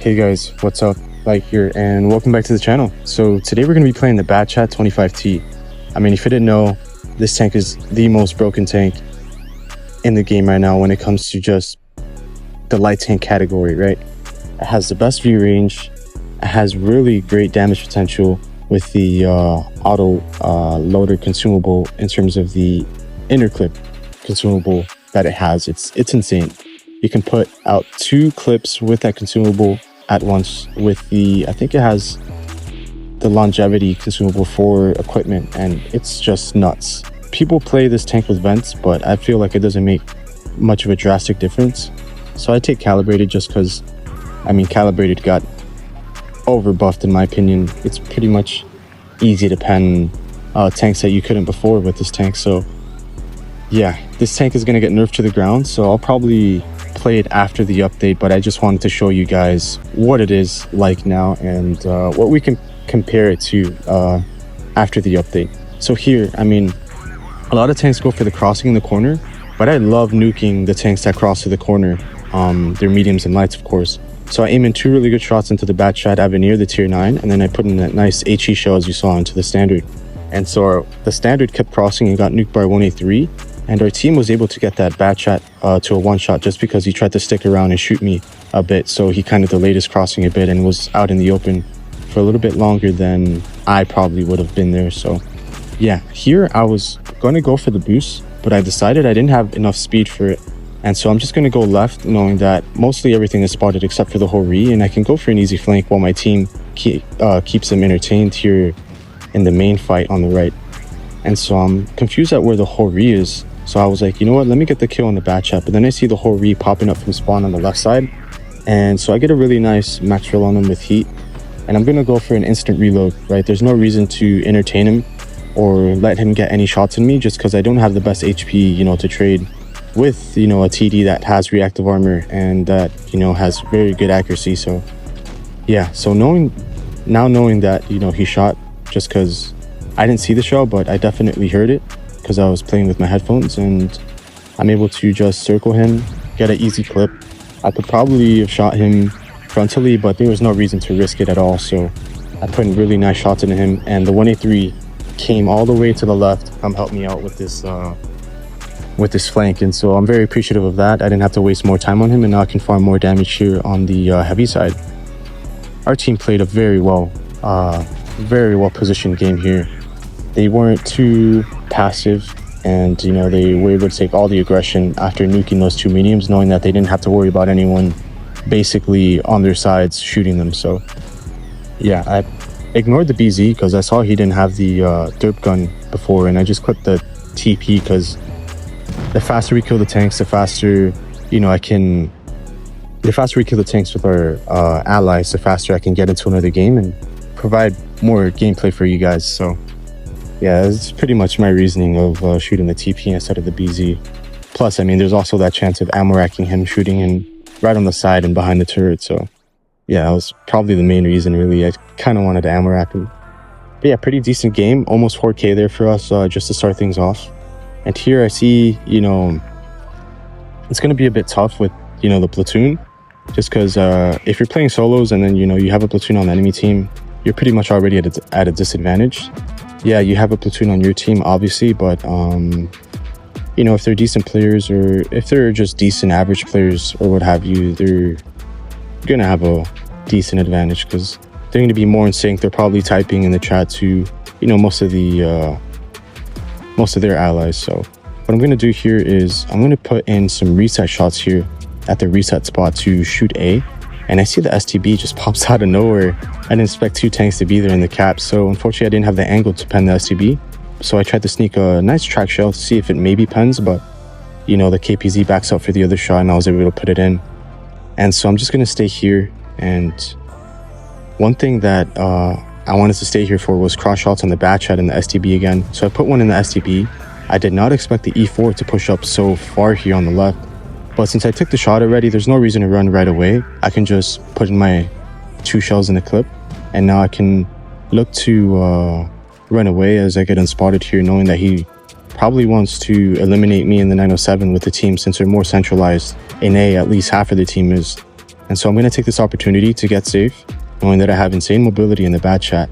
Hey guys, what's up? Like here, and welcome back to the channel. So today we're going to be playing the Batchat 25T. I mean, if you didn't know, this tank is the most broken tank in the game right now when it comes to just the light tank category, right? It has the best view range, it has really great damage potential with the auto loader consumable in terms of the inner clip consumable that it has. It's insane. You can put out 2 clips with that consumable at once with the, I think it has the longevity consumable for equipment, and it's just nuts. People play this tank with vents, but I feel like it doesn't make much of a drastic difference. So I take calibrated just because, I mean, calibrated got over buffed in my opinion. It's pretty much easy to pen tanks that you couldn't before with this tank. So yeah, this tank is going to get nerfed to the ground, so I'll probably play it after the update, but I just wanted to show you guys what it is like now and what we can compare it to after the update. So here, I mean, a lot of tanks go for the crossing in the corner, but I love nuking the tanks that cross to the corner. They're mediums and lights, of course. So I aim in 2 really good shots into the Batchat Avenir, the tier 9, and then I put in that nice HE shell as you saw into the standard. And so the standard kept crossing and got nuked by 1A3. And our team was able to get that Batchat to a 1-shot just because he tried to stick around and shoot me a bit. So he kind of delayed his crossing a bit and was out in the open for a little bit longer than I probably would have been there. So yeah, here I was going to go for the boost, but I decided I didn't have enough speed for it. And so I'm just going to go left, knowing that mostly everything is spotted except for the Hori, and I can go for an easy flank while my team keeps them entertained here in the main fight on the right. And so I'm confused at where the Hori is. So I was like, you know what, let me get the kill on the Batchat. But then I see the Hori popping up from spawn on the left side. And so I get a really nice max drill on him with heat. And I'm going to go for an instant reload, right? There's no reason to entertain him or let him get any shots in me just because I don't have the best HP, you know, to trade with, you know, a TD that has reactive armor and that, you know, has very good accuracy. So yeah, so knowing that, you know, he shot just because I didn't see the shell, but I definitely heard it because I was playing with my headphones, and I'm able to just circle him, get an easy clip. I could probably have shot him frontally, but there was no reason to risk it at all. So I put in really nice shots into him, and the 1A3 came all the way to the left to come help me out with this flank. And so I'm very appreciative of that. I didn't have to waste more time on him, and now I can farm more damage here on the heavy side. Our team played a very well positioned game here. They weren't too passive, and you know, they were able to take all the aggression after nuking those 2 mediums, knowing that they didn't have to worry about anyone basically on their sides shooting them. So yeah, I ignored the BZ because I saw he didn't have the derp gun before, and I just clipped the TP because the faster we kill the tanks, the faster, you know, the faster we kill the tanks with our allies, the faster I can get into another game and provide more gameplay for you guys. So yeah, it's pretty much my reasoning of shooting the TP instead of the BZ. Plus, I mean, there's also that chance of ammo racking him, shooting him right on the side and behind the turret. So yeah, that was probably the main reason, really. I kind of wanted to ammo rack him. But yeah, pretty decent game. Almost 4K there for us just to start things off. And here I see, you know, it's going to be a bit tough with, you know, the platoon. Just because if you're playing solos and then, you know, you have a platoon on the enemy team, you're pretty much already at a disadvantage. Yeah, you have a platoon on your team, obviously, but, you know, if they're decent players or if they're just decent average players or what have you, they're going to have a decent advantage because they're going to be more in sync. They're probably typing in the chat to, you know, most of their allies. So what I'm going to do here is I'm going to put in some reset shots here at the reset spot to shoot A. And I see the STB just pops out of nowhere. I didn't expect 2 tanks to be there in the cap, so unfortunately I didn't have the angle to pen the STB. So I tried to sneak a nice track shell to see if it maybe pens, but you know, the KPZ backs up for the other shot and I was able to put it in. And so I'm just going to stay here. And one thing that I wanted to stay here for was cross shots on the Batchat and the STB again. So I put one in the STB. I did not expect the E4 to push up so far here on the left. But since I took the shot already, there's no reason to run right away. I can just put in my 2 shells in the clip, and now I can look to run away as I get unspotted here, knowing that he probably wants to eliminate me in the 907 with the team since they're more centralized in A. At least half of the team is. And so I'm going to take this opportunity to get safe, knowing that I have insane mobility in the bat chat,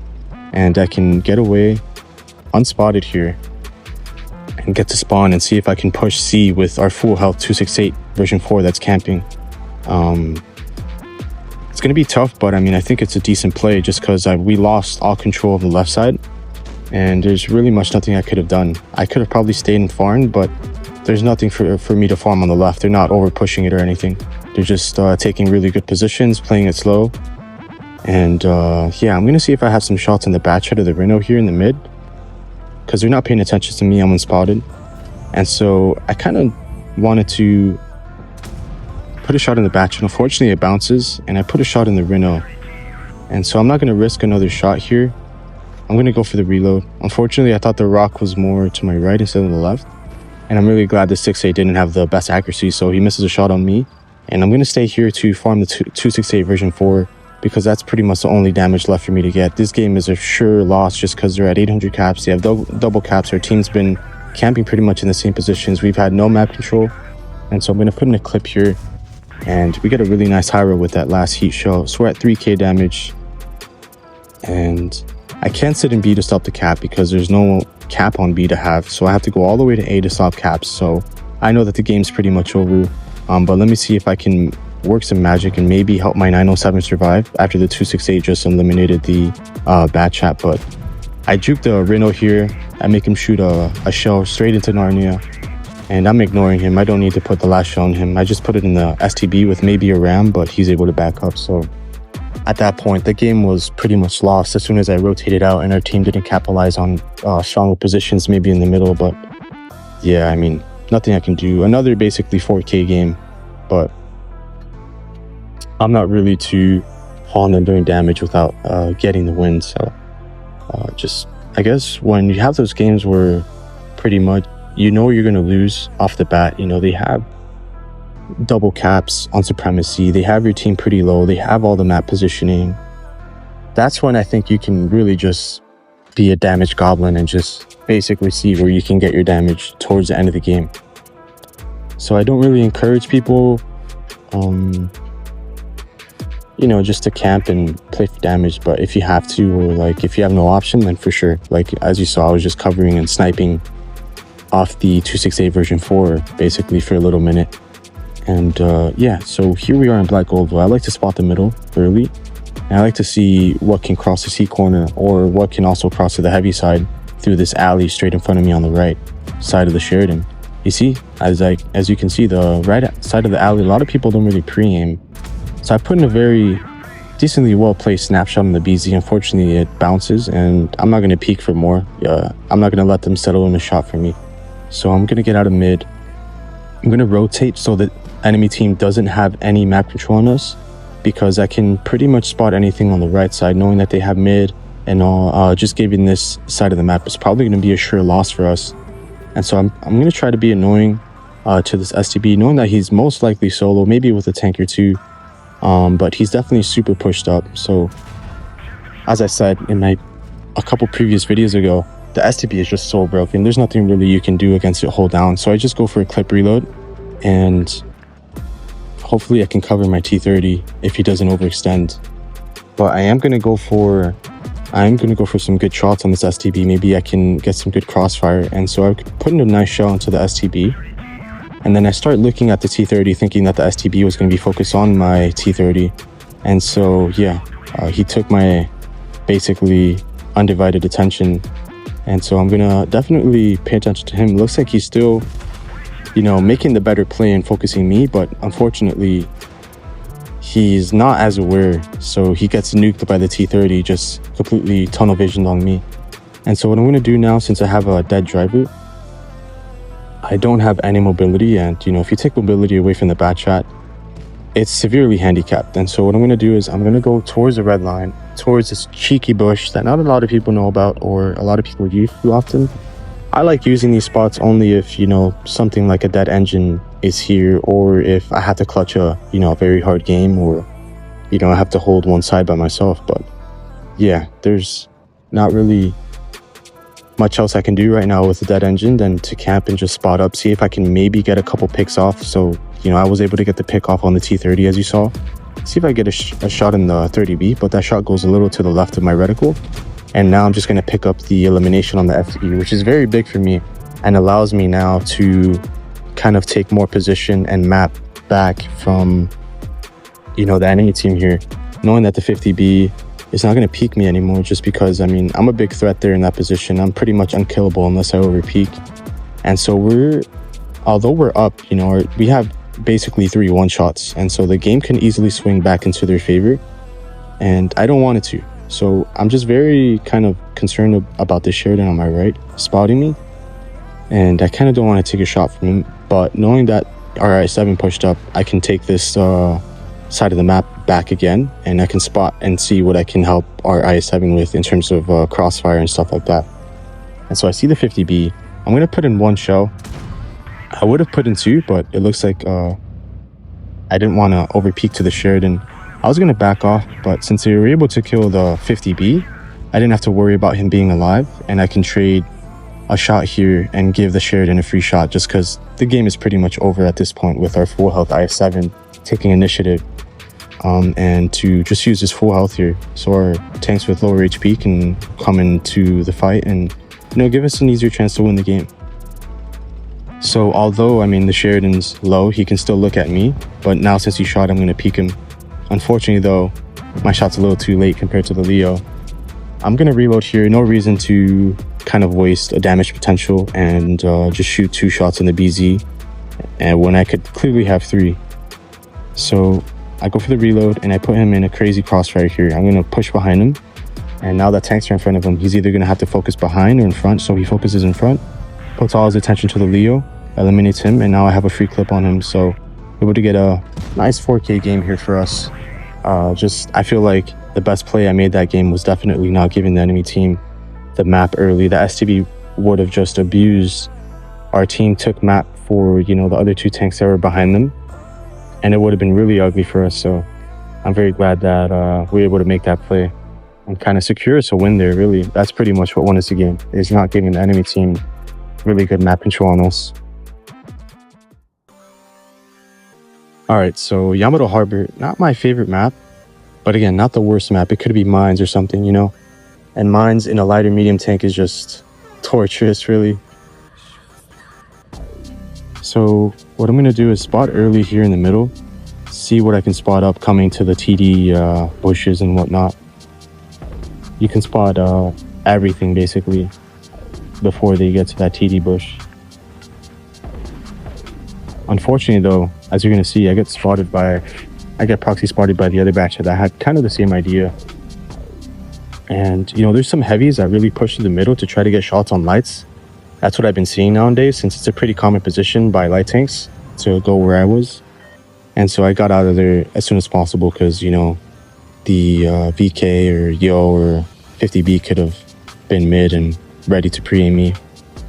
and I can get away unspotted here and get to spawn and see if I can push C with our full health 268 version 4 that's camping. It's going to be tough, but I mean, I think it's a decent play just because we lost all control of the left side, and there's really nothing I could have done. I could have probably stayed in farm, but there's nothing for me to farm on the left. They're not over pushing it or anything. They're just taking really good positions, playing it slow. And yeah, I'm going to see if I have some shots in the bat chat of the Rhino here in the mid, because they're not paying attention to me. I'm unspotted. And so I kind of wanted to put a shot in the bat chat. Unfortunately, it bounces, and I put a shot in the Rhino. And so I'm not going to risk another shot here. I'm going to go for the reload. Unfortunately, I thought the rock was more to my right instead of the left. And I'm really glad the 6-8 didn't have the best accuracy, so he misses a shot on me. And I'm going to stay here to farm the 268 version 4, because that's pretty much the only damage left for me to get. This game is a sure loss just because they're at 800 caps. They have double caps. Our team's been camping pretty much in the same positions. We've had no map control. And so I'm going to put in a clip here. And we get a really nice high roll with that last heat show. So we're at 3k damage. And I can't sit in B to stop the cap because there's no cap on B to have. So I have to go all the way to A to stop caps. So I know that the game's pretty much over. But let me see if I can work some magic and maybe help my 907 survive after the 268 just eliminated the bat chat. But I juke the Rhino here. I make him shoot a shell straight into Narnia. And I'm ignoring him. I don't need to put the last shell on him. I just put it in the STB with maybe a ram, but he's able to back up. So at that point, the game was pretty much lost as soon as I rotated out and our team didn't capitalize on stronger positions, maybe in the middle. But yeah, I mean, nothing I can do. Another basically 4K game, but I'm not really too fond of doing damage without getting the win. So just, I guess when you have those games where pretty much you know you're going to lose off the bat, you know, they have double caps on supremacy, they have your team pretty low, they have all the map positioning. That's when I think you can really just be a damage goblin and just basically see where you can get your damage towards the end of the game. So I don't really encourage people, you know, just to camp and play for damage. But if you have to, or like if you have no option, then for sure. Like as you saw, I was just covering and sniping off the 268 version 4 basically for a little minute. And yeah, so here we are in Black Goldville. I like to spot the middle early, and I like to see what can cross the C corner or what can also cross to the heavy side through this alley straight in front of me on the right side of the Sheridan. You see, as you can see, the right side of the alley, a lot of people don't really pre-aim. So I put in a very decently well-placed snapshot on the BZ. Unfortunately, it bounces, and I'm not going to peek for more. I'm not going to let them settle in a shot for me. So I'm going to get out of mid. I'm going to rotate so that enemy team doesn't have any map control on us, because I can pretty much spot anything on the right side, knowing that they have mid and all. Just giving this side of the map is probably going to be a sure loss for us. And so I'm going to try to be annoying to this STB, knowing that he's most likely solo, maybe with a tank or two. But he's definitely super pushed up. So as I said in a couple previous videos ago, the STB is just so broken. There's nothing really you can do against it hold down. So I just go for a clip reload, and hopefully I can cover my T30 if he doesn't overextend. But I am going to go for some good shots on this STB. Maybe I can get some good crossfire. And so I put in a nice shell into the STB. And then I start looking at the T30, thinking that the STB was going to be focused on my T30. And so, yeah, he took my basically undivided attention. And so I'm going to definitely pay attention to him. Looks like he's still, you know, making the better play and focusing me. But unfortunately, he's not as aware. So he gets nuked by the T30, just completely tunnel visioned on me. And so what I'm going to do now, since I have a dead driver, I don't have any mobility, and you know, if you take mobility away from the bat chat, it's severely handicapped. And so what I'm going to do is I'm going to go towards the red line, towards this cheeky bush that not a lot of people know about or a lot of people use too often. I like using these spots only if, you know, something like a dead engine is here, or if I have to clutch a, you know, a very hard game, or, you know, I have to hold one side by myself. But yeah, there's not really much else I can do right now with the dead engine than to camp and just spot up, see if I can maybe get a couple picks off. So, you know, I was able to get the pick off on the T30, as you saw. see if I get a shot in the 30B, but that shot goes a little to the left of my reticle. And now I'm just going to pick up the elimination on the FTB, which is very big for me and allows me now to kind of take more position and map back from, you know, the enemy team here, knowing that the 50B is not going to peek me anymore, just because, I mean, I'm a big threat there in that position. I'm pretty much unkillable unless I over peek. And so although we're up, you know, we have basically 3 one-shots, and so the game can easily swing back into their favor, and I don't want it to. So I'm just very kind of concerned about this Sheridan on my right spotting me, and I kind of don't want to take a shot from him. But knowing that our I7 pushed up, I can take this side of the map back again, and I can spot and see what I can help our I7 with in terms of crossfire and stuff like that. And so I see the 50B. I'm going to put in 1 shell. I would have put in 2, but it looks like I didn't want to over peek to the Sheridan. I was going to back off, but since they were able to kill the 50B, I didn't have to worry about him being alive, and I can trade a shot here and give the Sheridan a free shot, just because the game is pretty much over at this point with our full health IS-7 taking initiative, and to just use his full health here so our tanks with lower HP can come into the fight and, you know, give us an easier chance to win the game. So although, I mean, the Sheridan's low, he can still look at me, but now since he shot, I'm going to peek him. Unfortunately though, my shot's a little too late compared to the Leo. I'm going to reload here, no reason to kind of waste a damage potential and just shoot 2 shots in the BZ, and when I could clearly have 3. So I go for the reload and I put him in a crazy crossfire here. I'm going to push behind him, and now that tanks are in front of him, he's either going to have to focus behind or in front, so he focuses in front, puts all his attention to the Leo, eliminates him, and now I have a free clip on him, so able to get a nice 4K game here for us. I feel like the best play I made that game was definitely not giving the enemy team the map early. The STB would have just abused our team, took map for, you know, the other 2 tanks that were behind them, and it would have been really ugly for us. So I'm very glad that we were able to make that play and kind of secure us a win there. Really, that's pretty much what won us the game, is not giving the enemy team really good map control on us. Alright, so Yamato Harbor, not my favorite map, but again, not the worst map. It could be Mines or something, you know? And Mines in a lighter medium tank is just torturous, really. So what I'm going to do is spot early here in the middle, see what I can spot up coming to the TD bushes and whatnot. You can spot everything, basically, before they get to that TD bush. Unfortunately though, as you're going to see, I get proxy spotted by the other batch that had kind of the same idea. And, you know, there's some heavies that really push to the middle to try to get shots on lights. That's what I've been seeing nowadays, since it's a pretty common position by light tanks to go where I was. And so I got out of there as soon as possible because, you know, the VK or Yo or 50B could have been mid and ready to pre-aim me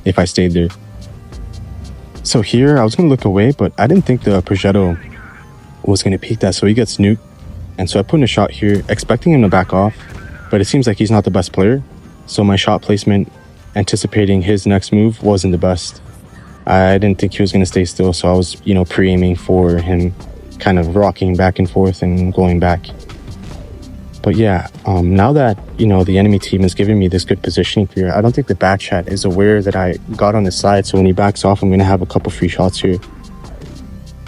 if I stayed there. So here, I was going to look away, but I didn't think the Progetto was going to peek that, so he gets nuked. And so I put in a shot here, expecting him to back off, but it seems like he's not the best player. So my shot placement, anticipating his next move, wasn't the best. I didn't think he was going to stay still, so I was, you know, pre-aiming for him, kind of rocking back and forth and going back. But yeah, now that, you know, the enemy team is giving me this good positioning here, I don't think the back chat is aware that I got on his side, so when he backs off, I'm going to have a couple free shots here.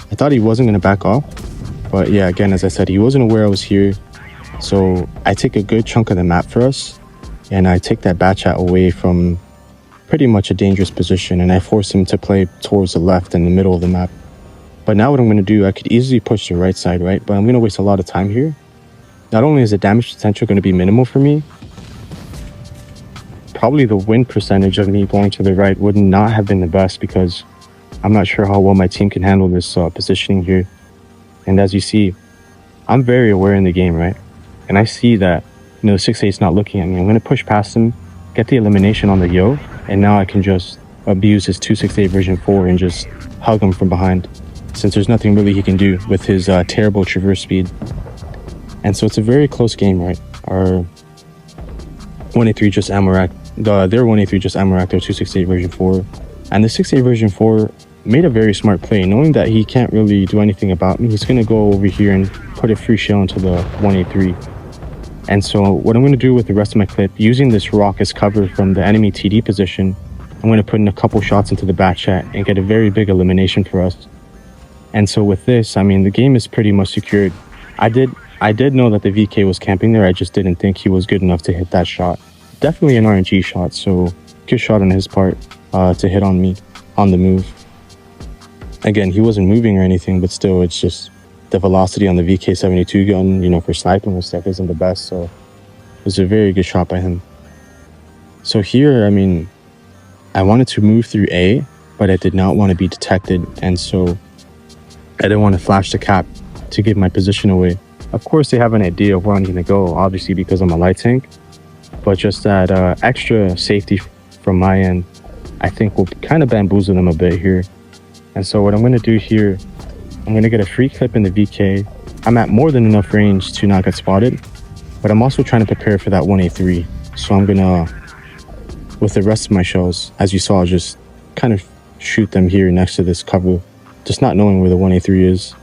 I thought he wasn't going to back off, but yeah, again, as I said, he wasn't aware I was here. So I take a good chunk of the map for us, and I take that bat chat away from pretty much a dangerous position, and I force him to play towards the left in the middle of the map. But now what I'm going to do, I could easily push the right side, right? But I'm going to waste a lot of time here. Not only is the damage potential going to be minimal for me, probably the win percentage of me going to the right would not have been the best, because I'm not sure how well my team can handle this positioning here. And as you see, I'm very aware in the game, right? And I see that, you know, 6-8's not looking at me. I'm going to push past him, get the elimination on the Yo, and now I can just abuse his 268 version 4 and just hug him from behind, since there's nothing really he can do with his terrible traverse speed. And so it's a very close game, right? Our 183 just ammo racked, their 183 just ammo racked their 268 version 4. And the 68 version 4 made a very smart play. Knowing that he can't really do anything about me, he's going to go over here and put a free shell into the 183. And so what I'm going to do with the rest of my clip, using this rock as cover from the enemy TD position, I'm going to put in a couple shots into the back chat and get a very big elimination for us. And so with this, I mean, the game is pretty much secured. I did know that the VK was camping there. I just didn't think he was good enough to hit that shot. Definitely an RNG shot, so good shot on his part to hit on me on the move. Again, he wasn't moving or anything, but still, it's just the velocity on the VK-72 gun, you know, for sniping and stuff isn't the best. So it was a very good shot by him. So here, I mean, I wanted to move through A, but I did not want to be detected. And so I didn't want to flash the cap to give my position away. Of course, they have an idea of where I'm going to go, obviously, because I'm a light tank. But just that extra safety from my end, I think will kind of bamboozle them a bit here. And so what I'm going to do here, I'm going to get a free clip in the VK. I'm at more than enough range to not get spotted, but I'm also trying to prepare for that 183. So I'm going to, with the rest of my shells, as you saw, just kind of shoot them here next to this cover, just not knowing where the 183 is.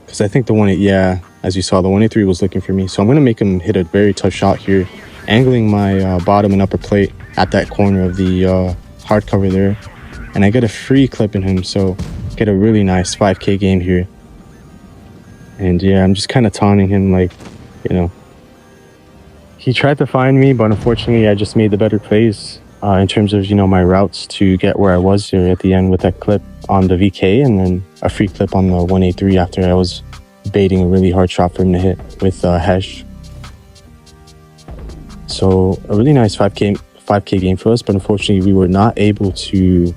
Because I think as you saw, the 183 was looking for me. So I'm going to make him hit a very tough shot here, angling my bottom and upper plate at that corner of the hard cover there. And I get a free clip in him, so get a really nice 5K game here. And yeah, I'm just kind of taunting him, like, you know, he tried to find me, but unfortunately I just made the better plays in terms of, you know, my routes to get where I was here at the end with that clip on the VK, and then a free clip on the 183 after I was baiting a really hard shot for him to hit with Hesh. So a really nice 5K game for us, but unfortunately we were not able to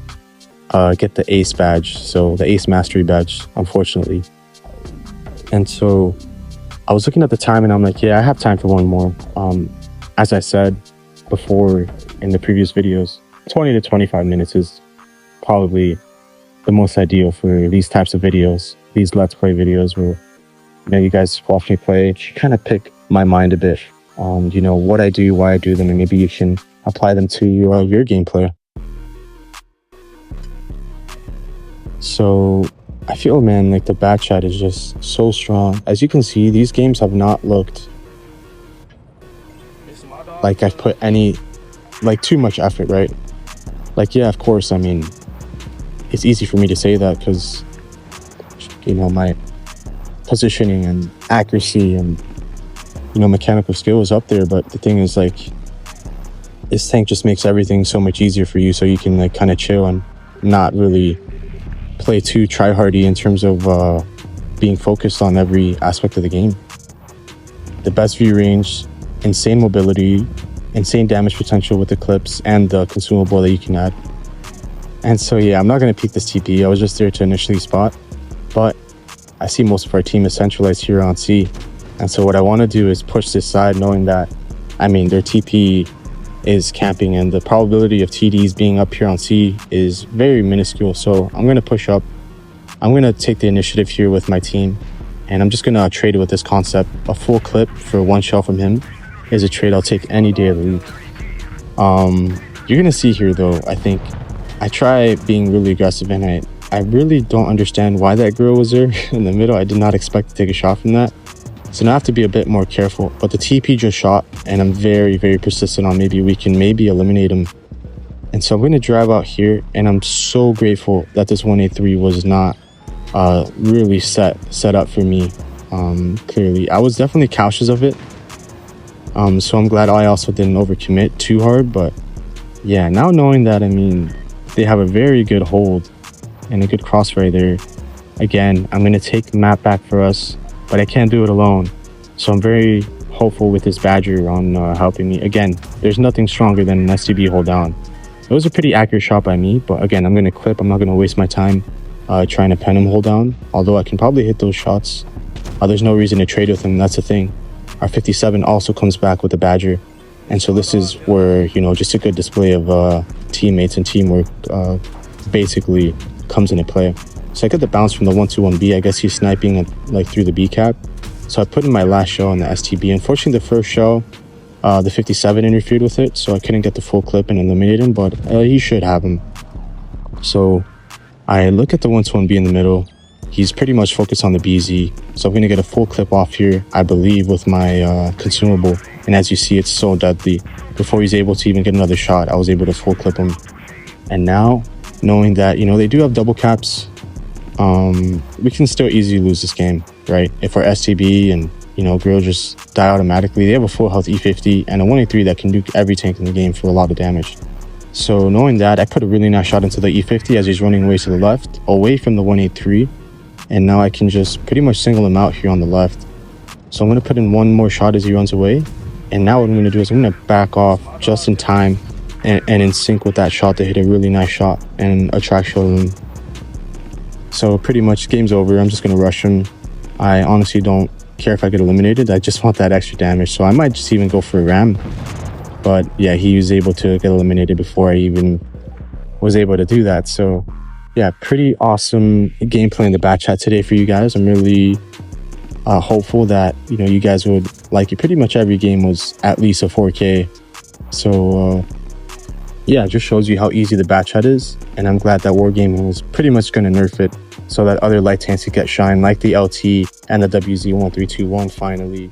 get the ace badge, so the ace mastery badge, unfortunately. And so I was looking at the time and I'm like, yeah, I have time for one more. As I said before in the previous videos, 20 to 25 minutes is probably the most ideal for these types of videos, these let's play videos where, you know, you guys watch me play, you kind of pick my mind a bit on, you know, what I do, why I do them, and maybe you can apply them to your gameplay. So I feel, man, like the back chat is just so strong. As you can see, these games have not looked like I've put too much effort, right? Like, yeah, of course, I mean, it's easy for me to say that because, you know, my positioning and accuracy and, you know, mechanical skill is up there. But the thing is, like, this tank just makes everything so much easier for you, so you can, like, kind of chill and not really play too try-hardy in terms of being focused on every aspect of the game. The best view range, insane mobility, insane damage potential with the clips, and the consumable that you can add. And so yeah, I'm not going to peek this TP. I was just there to initially spot, but I see most of our team is centralized here on C. And so what I want to do is push this side, knowing that, I mean, their TP is camping and the probability of TDs being up here on C is very minuscule. So I'm going to push up. I'm going to take the initiative here with my team, and I'm just going to trade it with this concept. A full clip for one shell from him is a trade I'll take any day of the week. You're going to see here, though, I think I try being really aggressive, and I really don't understand why that girl was there in the middle. I did not expect to take a shot from that. So now I have to be a bit more careful. But the TP just shot, and I'm very, very persistent on maybe we can eliminate him. And so I'm going to drive out here, and I'm so grateful that this 183 was not really set up for me. Clearly, I was definitely cautious of it. So I'm glad I also didn't overcommit too hard. But yeah, now knowing that, I mean, they have a very good hold and a good crossfire there. Again, I'm going to take the map back for us, but I can't do it alone. So I'm very hopeful with this Badger on helping me. Again, there's nothing stronger than an STB hold down. It was a pretty accurate shot by me, but again, I'm going to clip. I'm not going to waste my time trying to pen him hold down, although I can probably hit those shots. There's no reason to trade with him. That's the thing. Our 57 also comes back with the Badger. And so this is where, you know, just a good display of teammates and teamwork basically comes into play. So I get the bounce from the 121B. I guess he's sniping like through the B cap. So I put in my last shell on the STB. Unfortunately, the first shell, the 57 interfered with it, so I couldn't get the full clip and eliminate him, but he should have him. So I look at the 121B in the middle. He's pretty much focused on the BZ. So I'm going to get a full clip off here, I believe, with my consumable. And as you see, it's so deadly. Before he's able to even get another shot, I was able to full clip him. And now, knowing that, you know, they do have double caps, we can still easily lose this game, right? If our STB and, you know, Grill just die automatically, they have a full health E50 and a 183 that can nuke every tank in the game for a lot of damage. So knowing that, I put a really nice shot into the E50 as he's running away to the left, away from the 183. And now I can just pretty much single him out here on the left. So I'm going to put in one more shot as he runs away. And now what I'm going to do is I'm going to back off just in time and in sync with that shot to hit a really nice shot and attract showroom. So pretty much game's over. I'm just going to rush him. I honestly don't care if I get eliminated. I just want that extra damage. So I might just even go for a ram. But yeah, he was able to get eliminated before I even was able to do that. So yeah, pretty awesome gameplay in the bat chat today for you guys. I'm really hopeful that, you know, you guys would like it. Pretty much every game was at least a 4K. So yeah, it just shows you how easy the bat chat is. And I'm glad that Wargaming was pretty much going to nerf it so that other light tanks could get shine, like the LT and the WZ1321 finally.